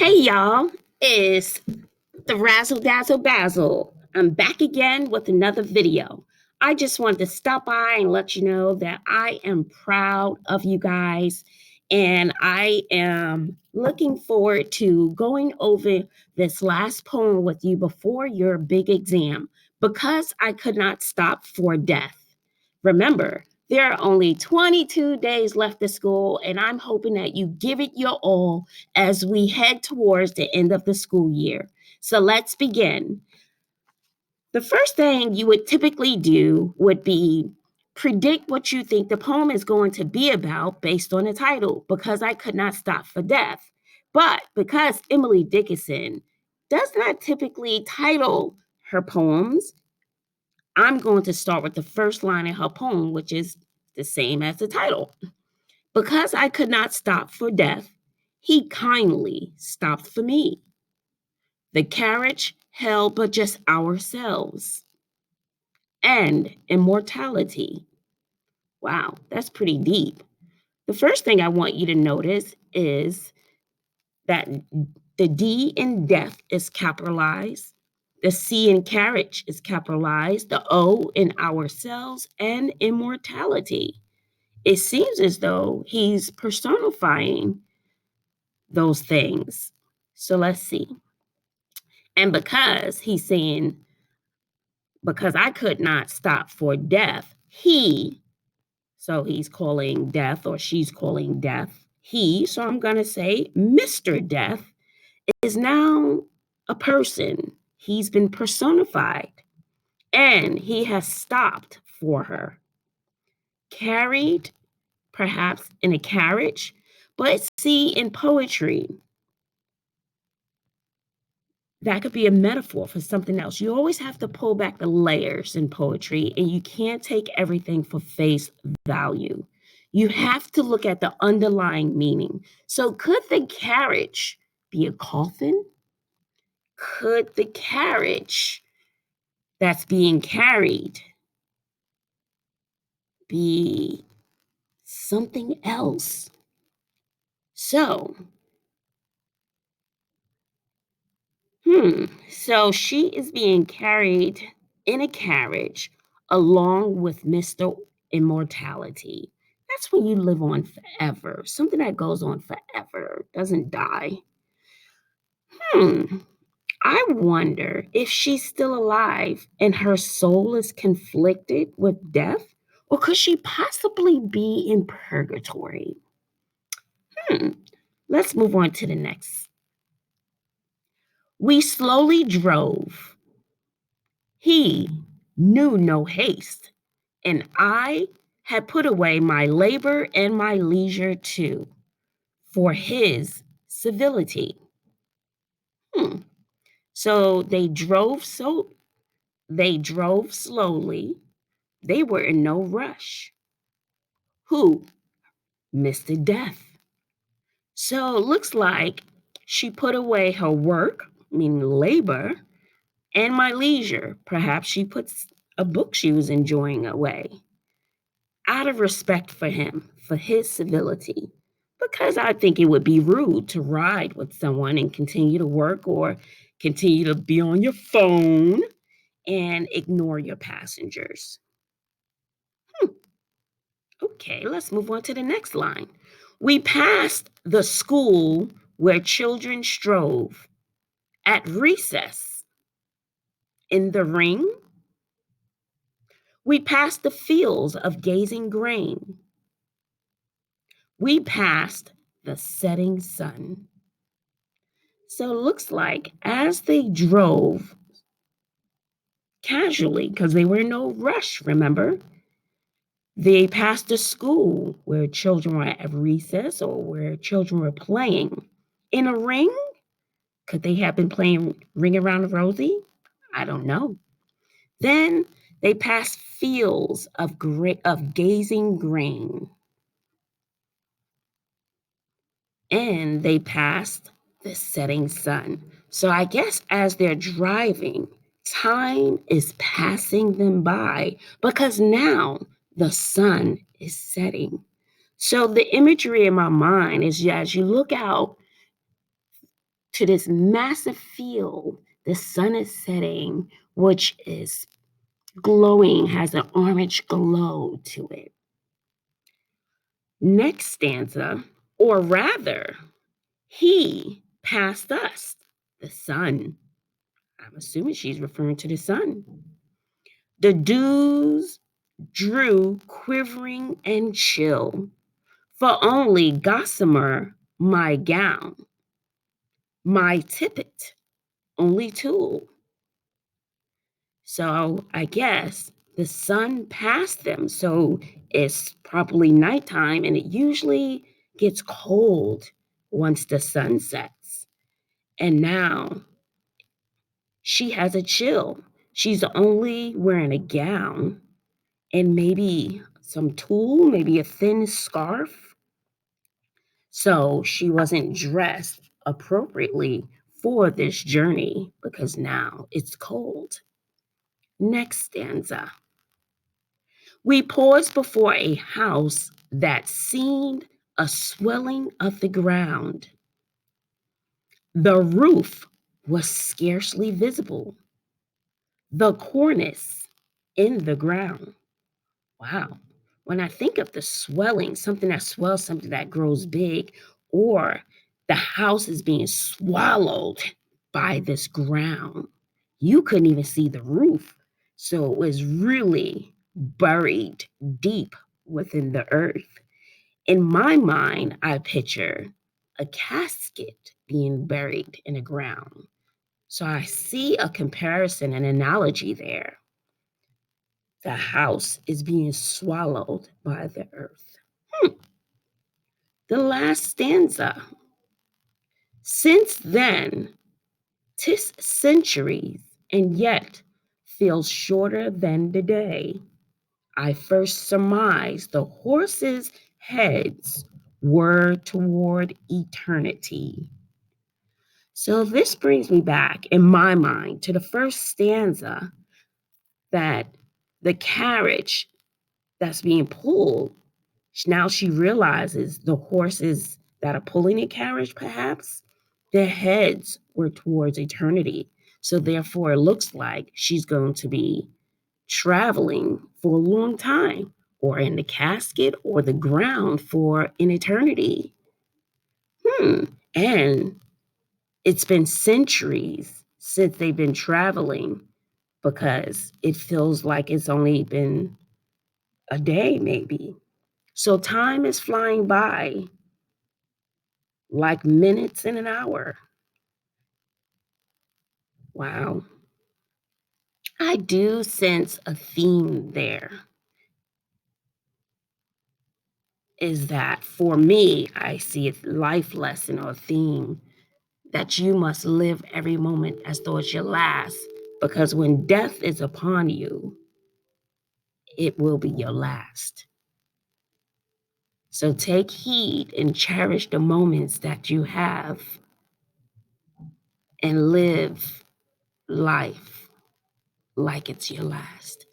Hey y'all, it's the Razzle Dazzle Bazzle. I'm back again with another video. I just wanted to stop by and let you know that I am proud of you guys and I am looking forward to going over this last poem with you before your big exam because I could not stop for death. Remember, there are only 22 days left of school, and I'm hoping that you give it your all as we head towards the end of the school year. So let's begin. The first thing you would typically do would be predict what you think the poem is going to be about based on the title, because I could not stop for death. But because Emily Dickinson does not typically title her poems, I'm going to start with the first line in her poem, which is the same as the title. Because I could not stop for death, he kindly stopped for me. The carriage held but just ourselves and immortality. Wow, that's pretty deep. The first thing I want you to notice is that the D in death is capitalized. The C in carriage is capitalized. The O in ourselves and immortality. It seems as though he's personifying those things. So let's see. And because he's saying, because I could not stop for death, so he's calling death or she's calling death, so I'm going to say Mr. Death is now a person. He's been personified and he has stopped for her. Carried, perhaps in a carriage, but see, in poetry, that could be a metaphor for something else. You always have to pull back the layers in poetry, and you can't take everything for face value. You have to look at the underlying meaning. So, could the carriage be a coffin? Could the carriage that's being carried be something else? So, so she is being carried in a carriage along with Mr. Immortality. That's when you live on forever. Something that goes on forever, doesn't die. I wonder if she's still alive and her soul is conflicted with death, or could she possibly be in purgatory? Let's move on to the next. We slowly drove. He knew no haste, and I had put away my labor and my leisure too, for his civility. So they drove slowly. They were in no rush. Who? Mr. Death. So it looks like she put away her work, meaning labor, and my leisure. Perhaps she puts a book she was enjoying away out of respect for him, for his civility, because I think it would be rude to ride with someone and continue to work or continue to be on your phone and ignore your passengers. Okay, let's move on to the next line. We passed the school where children strove at recess. In the ring, we passed the fields of gazing grain. We passed the setting sun. So it looks like as they drove casually, because they were in no rush, remember, they passed a school where children were at recess or where children were playing. In a ring? Could they have been playing Ring Around the Rosie? I don't know. Then they passed fields of gazing grain. And they passed the setting sun. So I guess as they're driving, time is passing them by because now the sun is setting. So the imagery in my mind is as you look out to this massive field. The sun is setting, which is glowing, has an orange glow to it. Next stanza, or rather, he passed us, the sun. I'm assuming she's referring to the sun. The dews drew quivering and chill, for only gossamer my gown, my tippet only tulle. So I guess the sun passed them. So it's probably nighttime and it usually gets cold once the sun sets. And now she has a chill. She's only wearing a gown and maybe some tulle, maybe a thin scarf. So she wasn't dressed appropriately for this journey because now it's cold. Next stanza. We paused before a house that seemed a swelling of the ground. The roof was scarcely visible, the cornice in the ground. Wow. When I think of the swelling, something that swells, something that grows big, or the house is being swallowed by this ground, you couldn't even see the roof. So it was really buried deep within the earth. In my mind, I picture a casket being buried in the ground. So I see a comparison, an analogy there. The house is being swallowed by the earth. The last stanza. Since then, 'tis centuries, and yet feels shorter than the day. I first surmised the horses' heads were toward eternity. So this brings me back in my mind to the first stanza, that the carriage that's being pulled, now she realizes the horses that are pulling the carriage, perhaps, their heads were towards eternity. So therefore, it looks like she's going to be traveling for a long time, or in the casket or the ground for an eternity. And it's been centuries since they've been traveling, because it feels like it's only been a day, maybe. So time is flying by like minutes in an hour. Wow. I do sense a theme there. Is that for me, I see a life lesson or a theme that you must live every moment as though it's your last, because when death is upon you, it will be your last. So take heed and cherish the moments that you have and live life like it's your last.